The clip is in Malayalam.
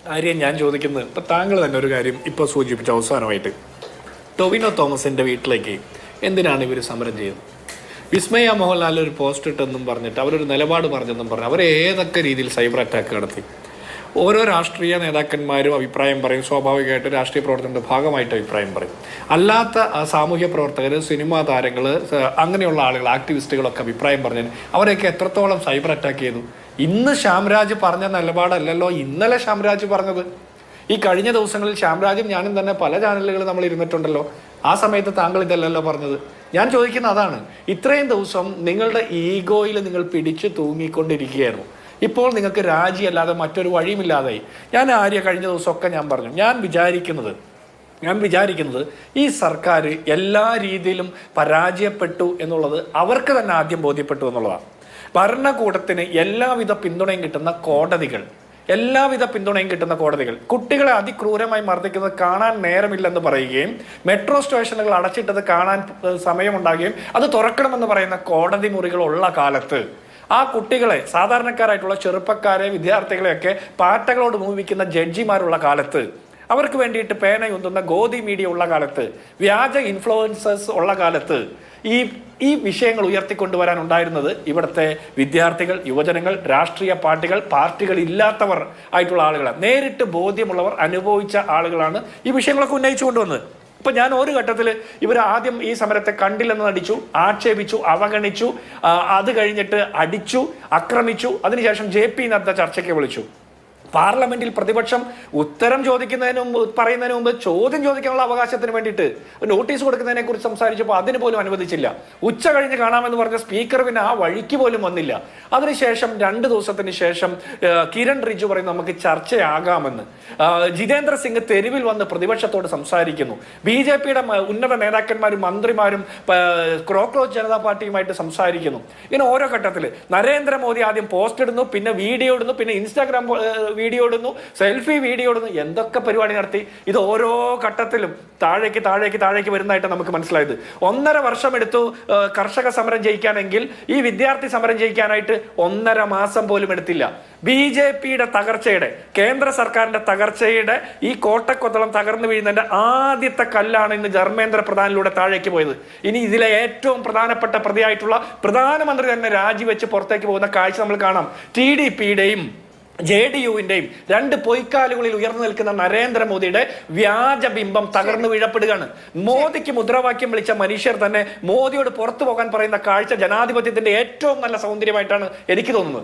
ആര്യ, ഞാൻ ചോദിക്കുന്നത് ഇപ്പം താങ്കൾ തന്നെ ഒരു കാര്യം ഇപ്പോൾ സൂചിപ്പിച്ച അവസാനമായിട്ട് ടൊവിനോ തോമസിൻ്റെ വീട്ടിലേക്ക് എന്തിനാണ് ഇവർ സമരം ചെയ്യുന്നത്? വിസ്മയ മോഹൻലാൽ ഒരു പോസ്റ്റ് ഇട്ടെന്നും പറഞ്ഞിട്ട് അവരൊരു നിലപാട് പറഞ്ഞെന്നും പറഞ്ഞു അവർ ഏതൊക്കെ രീതിയിൽ സൈബർ അറ്റാക്ക് നടത്തി. ഓരോ രാഷ്ട്രീയ നേതാക്കന്മാരും അഭിപ്രായം പറയും. സ്വാഭാവികമായിട്ട് രാഷ്ട്രീയ പ്രവർത്തനത്തിൻ്റെ ഭാഗമായിട്ട് അഭിപ്രായം പറയും. അല്ലാത്ത സാമൂഹ്യ പ്രവർത്തകർ, സിനിമാ താരങ്ങൾ, അങ്ങനെയുള്ള ആളുകൾ, ആക്ടിവിസ്റ്റുകളൊക്കെ അഭിപ്രായം പറഞ്ഞാൽ അവരെയൊക്കെ എത്രത്തോളം സൈബർ അറ്റാക്ക് ചെയ്തു? ഇന്ന് ശ്യാംരാജ് പറഞ്ഞ നിലപാടല്ലല്ലോ ഇന്നലെ ശ്യാംരാജ് പറഞ്ഞത്. ഈ കഴിഞ്ഞ ദിവസങ്ങളിൽ ശ്യാംരാജും ഞാനും തന്നെ പല ചാനലുകൾ നമ്മൾ ഇരുന്നിട്ടുണ്ടല്ലോ. ആ സമയത്ത് താങ്കൾ ഇതല്ലല്ലോ പറഞ്ഞത്. ഞാൻ ചോദിക്കുന്ന അതാണ്. ഇത്രയും ദിവസം നിങ്ങളുടെ ഈഗോയിൽ നിങ്ങൾ പിടിച്ചു തൂങ്ങിക്കൊണ്ടിരിക്കുകയായിരുന്നു. ഇപ്പോൾ നിങ്ങൾക്ക് രാജിയല്ലാതെ മറ്റൊരു വഴിയുമില്ലാതായി. ഞാൻ കഴിഞ്ഞ ദിവസമൊക്കെ ഞാൻ പറഞ്ഞു, ഞാൻ വിചാരിക്കുന്നത് ഈ സർക്കാർ എല്ലാ രീതിയിലും പരാജയപ്പെട്ടു എന്നുള്ളത് അവർക്ക് തന്നെ ആദ്യം ബോധ്യപ്പെട്ടു എന്നുള്ളതാണ്. ഭരണകൂടത്തിന് എല്ലാവിധ പിന്തുണയും കിട്ടുന്ന കോടതികൾ കുട്ടികളെ അതിക്രൂരമായി മർദ്ദിക്കുന്നത് കാണാൻ നേരമില്ലെന്ന് പറയുകയും മെട്രോ സ്റ്റേഷനുകൾ അടച്ചിട്ടത് കാണാൻ സമയമുണ്ടാകുകയും അത് തുറക്കണമെന്ന് പറയുന്ന കോടതി മുറികളുള്ള കാലത്ത് ആ കുട്ടികളെ, സാധാരണക്കാരായിട്ടുള്ള ചെറുപ്പക്കാരെ, വിദ്യാർത്ഥികളെയൊക്കെ പാറ്റകളോട് മൂവിക്കുന്ന ജഡ്ജിമാരുള്ള കാലത്ത്, അവർക്ക് വേണ്ടിയിട്ട് പേനയുന്തുന്ന ഗോദി മീഡിയ ഉള്ള കാലത്ത്, വ്യാജ ഇൻഫ്ലുവൻസേഴ്സ് ഉള്ള കാലത്ത് ഈ വിഷയങ്ങൾ ഉയർത്തിക്കൊണ്ടുവരാൻ ഉണ്ടായിരുന്നത് ഇവിടുത്തെ വിദ്യാർത്ഥികൾ, യുവജനങ്ങൾ, രാഷ്ട്രീയ പാർട്ടികൾ ഇല്ലാത്തവർ ആയിട്ടുള്ള ആളുകളാണ്. നേരിട്ട് ബോധ്യമുള്ളവർ, അനുഭവിച്ച ആളുകളാണ് ഈ വിഷയങ്ങളൊക്കെ ഉന്നയിച്ചു കൊണ്ടുവന്നത്. ഇപ്പം ഞാൻ ഒരു ഘട്ടത്തിൽ ഇവർ ആദ്യം ഈ സമരത്തെ കണ്ടില്ലെന്ന് നടിച്ചു, ആക്ഷേപിച്ചു, അവഗണിച്ചു, അത് കഴിഞ്ഞിട്ട് അടിച്ചു, ആക്രമിച്ചു. അതിനുശേഷം JP നദ്ദ ചർച്ചയ്ക്ക് വിളിച്ചു. പാർലമെന്റിൽ പ്രതിപക്ഷം ഉത്തരം പറയുന്നതിന് മുമ്പ് ചോദ്യം ചോദിക്കാനുള്ള അവകാശത്തിന് വേണ്ടിയിട്ട് നോട്ടീസ് കൊടുക്കുന്നതിനെ കുറിച്ച് സംസാരിച്ചപ്പോൾ അതിന് പോലും അനുവദിച്ചില്ല. ഉച്ച കഴിഞ്ഞ് കാണാമെന്ന് പറഞ്ഞ സ്പീക്കർ പിന്നെ ആ വഴിക്ക് പോലും വന്നില്ല. അതിനുശേഷം 2 ദിവസത്തിന് ശേഷം കിരൺ റിജു പറയുന്നു നമുക്ക് ചർച്ചയാകാമെന്ന്. ജിതേന്ദ്ര സിംഗ് തെരുവിൽ വന്ന് പ്രതിപക്ഷത്തോട് സംസാരിക്കുന്നു. BJPയുടെ ഉന്നത നേതാക്കന്മാരും മന്ത്രിമാരും കോക്രോച്ച് ജനതാ പാർട്ടിയുമായിട്ട് സംസാരിക്കുന്നു. ഇങ്ങനെ ഓരോ ഘട്ടത്തിൽ നരേന്ദ്രമോദി ആദ്യം പോസ്റ്റ് ഇടുന്നു, പിന്നെ വീഡിയോ ഇടുന്നു, പിന്നെ ഇൻസ്റ്റാഗ്രാം വീഡിയോ ഇടുന്നു, സെൽഫി വീഡിയോ ഇടുന്നു, എന്തൊക്കെ പരിപാടി നടത്തി. ഇത് ഓരോ ഘട്ടത്തിലും താഴേക്ക് വരുന്നതായിട്ട് നമുക്ക് മനസ്സിലായത്. 1.5 വർഷം എടുത്തു കർഷക സമരം ജയിക്കാനെങ്കിൽ ഈ വിദ്യാർത്ഥി സമരം ജയിക്കാനായിട്ട് 1.5 മാസം പോലും എടുത്തില്ല. BJPയുടെ തകർച്ചയുടെ, കേന്ദ്ര സർക്കാരിന്റെ തകർച്ചയുടെ ഈ കോട്ടക്കൊത്തളം തകർന്നു വീഴുന്നതിന്റെ ആദ്യത്തെ കല്ലാണ് ഇന്ന് ധർമ്മേന്ദ്ര പ്രധാനിലൂടെ താഴേക്ക് പോയത്. ഇനി ഇതിലെ ഏറ്റവും പ്രധാനപ്പെട്ട പ്രതിയായിട്ടുള്ള പ്രധാനമന്ത്രി തന്നെ രാജിവെച്ച് പുറത്തേക്ക് പോകുന്ന കാഴ്ച നമ്മൾ കാണാം. TDPയുടെയും JDUവിന്റെയും 2 പൊയ്ക്കാലുകളിൽ ഉയർന്നു നിൽക്കുന്ന നരേന്ദ്രമോദിയുടെ വ്യാജബിംബം തകർന്നു വീഴപ്പെടുകയാണ്. മോദിക്ക് മുദ്രാവാക്യം വിളിച്ച മനുഷ്യർ തന്നെ മോദിയോട് പുറത്തു പോകാൻ പറയുന്ന കാഴ്ച ജനാധിപത്യത്തിന്റെ ഏറ്റവും നല്ല സൗന്ദര്യമായിട്ടാണ് എനിക്ക് തോന്നുന്നത്.